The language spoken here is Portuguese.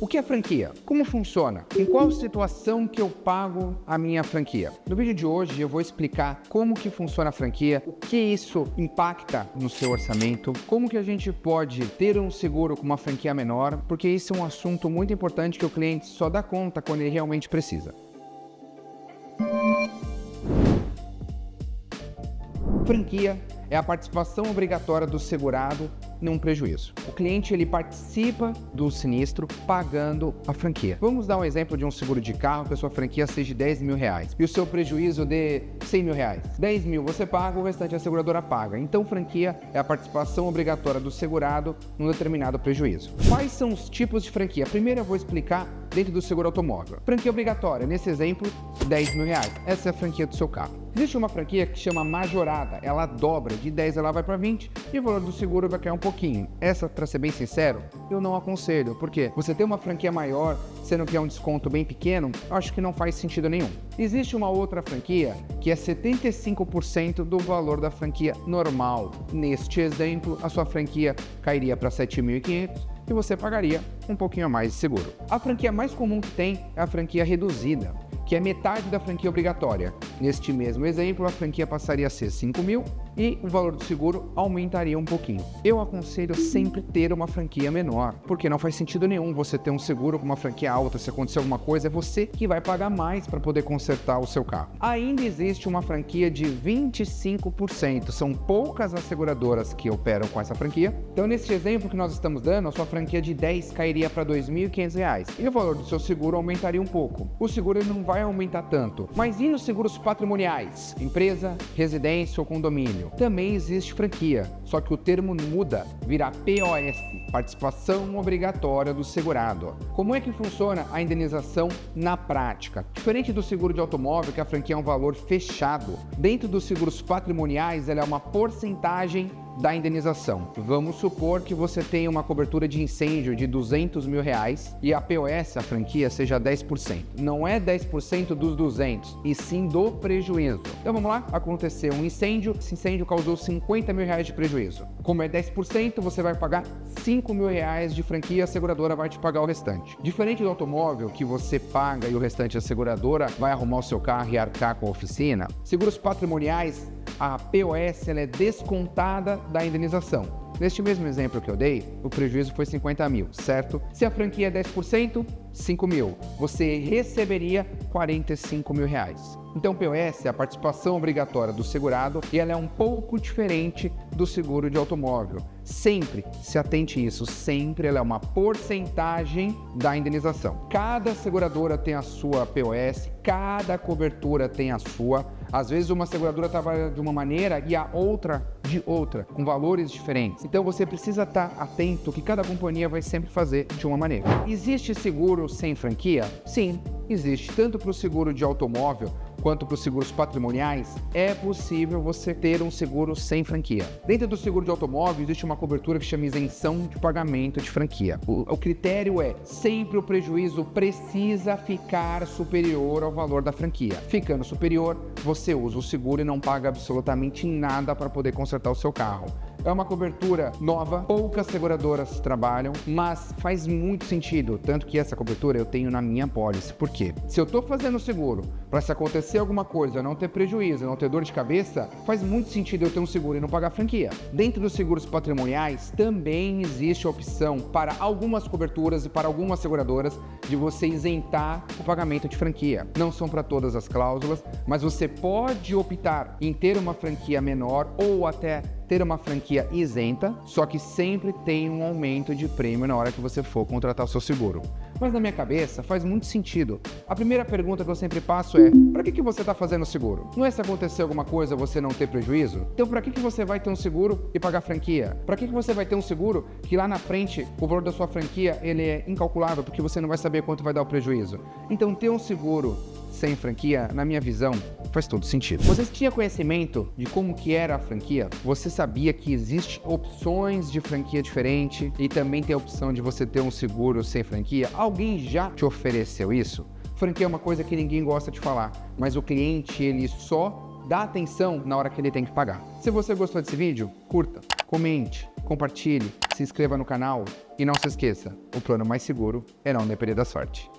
O que é franquia? Como funciona? Em qual situação que eu pago a minha franquia? No vídeo de hoje eu vou explicar como que funciona a franquia, o que isso impacta no seu orçamento, como que a gente pode ter um seguro com uma franquia menor, porque isso é um assunto muito importante que o cliente só dá conta quando ele realmente precisa. Franquia é a participação obrigatória do segurado num prejuízo. O cliente ele participa do sinistro pagando a franquia. Vamos dar um exemplo de um seguro de carro que a sua franquia seja de R$10 mil e o seu prejuízo de R$100 mil. 10 mil você paga, o restante a seguradora paga. Então, franquia é a participação obrigatória do segurado num determinado prejuízo. Quais são os tipos de franquia? Primeiro eu vou explicar dentro do seguro automóvel. Franquia obrigatória, nesse exemplo, R$10 mil. Essa é a franquia do seu carro. Existe uma franquia que chama majorada, ela dobra, de 10 ela vai para 20 e o valor do seguro vai cair um pouquinho. Essa, para ser bem sincero, eu não aconselho, porque você ter uma franquia maior, sendo que é um desconto bem pequeno, acho que não faz sentido nenhum. Existe uma outra franquia que é 75% do valor da franquia normal. Neste exemplo, a sua franquia cairia para 7.500 e você pagaria um pouquinho a mais de seguro. A franquia mais comum que tem é a franquia reduzida, que é metade da franquia obrigatória. Neste mesmo exemplo, a franquia passaria a ser 5 mil e o valor do seguro aumentaria um pouquinho. Eu aconselho sempre ter uma franquia menor, porque não faz sentido nenhum você ter um seguro com uma franquia alta. Se acontecer alguma coisa, é você que vai pagar mais para poder consertar o seu carro. Ainda existe uma franquia de 25%. São poucas as seguradoras que operam com essa franquia. Então, nesse exemplo que nós estamos dando, a sua franquia de 10 cairia para R$ 2.500 e o valor do seu seguro aumentaria um pouco. O seguro ele não vai aumentar tanto. Mas e nos seguros patrimoniais? Empresa, residência ou condomínio? Também existe franquia, só que o termo muda, vira POS, participação obrigatória do segurado. Como é que funciona a indenização na prática? Diferente do seguro de automóvel, que a franquia é um valor fechado, dentro dos seguros patrimoniais ela é uma porcentagem da indenização. Vamos supor que você tenha uma cobertura de incêndio de R$200 mil e a POS, a franquia, seja 10%. Não é 10% dos 200, e sim do prejuízo. Então vamos lá, aconteceu um incêndio, esse incêndio causou R$50 mil de prejuízo. Como é 10%, você vai pagar R$5 mil de franquia, a seguradora vai te pagar o restante. Diferente do automóvel, que você paga e o restante a seguradora vai arrumar o seu carro e arcar com a oficina, seguros patrimoniais, a POS ela é descontada da indenização. Neste mesmo exemplo que eu dei, o prejuízo foi 50 mil, certo? Se a franquia é 10%, 5 mil. Você receberia 45 mil reais. Então, POS é a participação obrigatória do segurado e ela é um pouco diferente do seguro de automóvel. Sempre se atente a isso, sempre ela é uma porcentagem da indenização. Cada seguradora tem a sua POS, cada cobertura tem a sua. Às vezes uma seguradora trabalha de uma maneira e a outra de outra, com valores diferentes. Então você precisa estar atento que cada companhia vai sempre fazer de uma maneira. Existe seguro sem franquia? Sim, existe. Tanto para o seguro de automóvel quanto para os seguros patrimoniais, é possível você ter um seguro sem franquia. Dentro do seguro de automóvel existe uma cobertura que chama isenção de pagamento de franquia. O critério é sempre o prejuízo precisa ficar superior ao valor da franquia. Ficando superior, você usa o seguro e não paga absolutamente nada para poder consertar o seu carro. É uma cobertura nova, poucas seguradoras trabalham, mas faz muito sentido, tanto que essa cobertura eu tenho na minha pólice. Por quê? Se eu estou fazendo seguro para se acontecer alguma coisa, eu não ter prejuízo, eu não ter dor de cabeça, faz muito sentido eu ter um seguro e não pagar franquia. Dentro dos seguros patrimoniais, também existe a opção para algumas coberturas e para algumas seguradoras de você isentar o pagamento de franquia. Não são para todas as cláusulas, mas você pode optar em ter uma franquia menor ou até ter uma franquia isenta, só que sempre tem um aumento de prêmio na hora que você for contratar o seu seguro. Mas na minha cabeça faz muito sentido. A primeira pergunta que eu sempre passo é: para que você está fazendo seguro? Não é se acontecer alguma coisa você não ter prejuízo? Então para que você vai ter um seguro e pagar franquia? Para que você vai ter um seguro que lá na frente o valor da sua franquia ele é incalculável porque você não vai saber quanto vai dar o prejuízo? Então ter um seguro sem franquia, na minha visão, faz todo sentido. Você tinha conhecimento de como que era a franquia? Você sabia que existem opções de franquia diferente e também tem a opção de você ter um seguro sem franquia? Alguém já te ofereceu isso? Franquia é uma coisa que ninguém gosta de falar, mas o cliente ele só dá atenção na hora que ele tem que pagar. Se você gostou desse vídeo, curta, comente, compartilhe, se inscreva no canal e não se esqueça, o plano mais seguro é não depender da sorte.